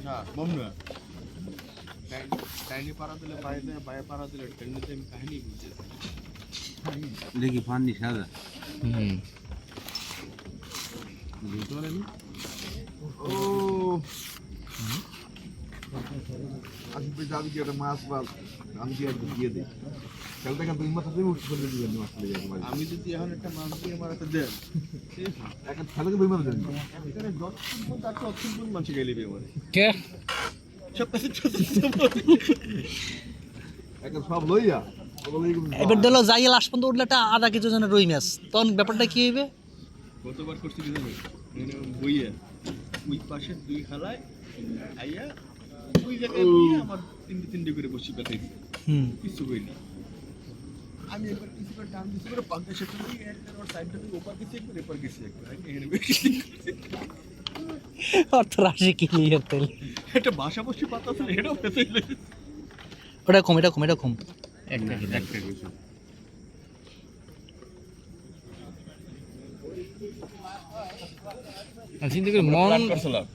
না মমনা টাইনি পাড়া দিলে বাইরে বাইরে পাড়া দিলে টাইনিতে আমি কাহিনী বুঝেছি দেখি পানি সাদা ও আমি তো জানি কি একটা মাছ বা আমি কি একটু দিয়ে দিই খেলতে খেলতে মাছ দিয়ে উঠতে চলে দিবেন মাছ চলে যাবে আমি যদি এখন একটা মাছ দিয়ে মারাতে দেন একটা খেলাকে দুই মাছ দেন এখানে যতক্ষণ তার ততক্ষণ মানুষ গেলে বিয়ে করে কে একটা সব লইয়া এবার দিল যাই লাস্ট পর্যন্ত উঠলে একটা আধা কেজি ওজনের রুই মাছ তখন ব্যাপারটা কি হইবে কতবার করছি কি জানো বইয়া ওই পাশের দুই খালায় আইয়া ওই জায়গায় নিয়ে আমার তিনটে করে বসি বেঁধেছি কিছু হয়নি আমি একবার কিছু করে টান দিচ্ছি করে পাঁচটা সেটা দিয়ে একবার সাইডটা থেকে ওপার গেছি একবার এপার গেছি একবার এখানে বেশি অর্থ রাশি ক্লিয়ার তেল একটা বাসা বসি পাতা ছিল এটাও ফেসে ওটা কম এটা কম এটা কম একটা কিছু চিন্তা করি মন করছিলাম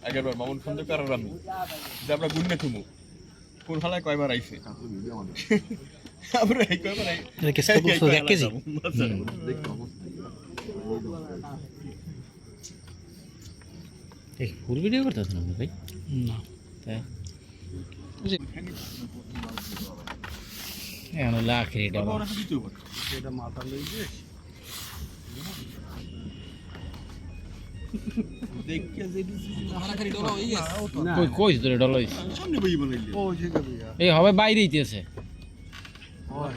আগেরবার মামুন ফোন দিয়ে কারার আমি যে আমরা গুন্নে থুমু কোন খালায় কয়বার আইছে আমরা এই কয়বার আই এক কেজি ফুল ভিডিও করতেছ না ভাই না তাই এখন হলো আখের এটা এটা মাথা লই যে দেখকে যে হারাখারি ডলা হই আছে কই কই ধরে ডলইস সামনে বই বানাইলি ও ঠিক আছে এই হবে বাইরে হইতেছে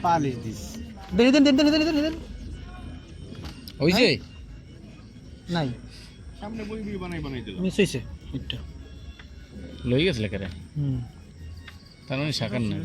পালিশ দিস দেন হইছে নাই সামনে বই বানাই দিলাম মিস হইছে একটা লই গেছে লেখারে তার মানে শাকার না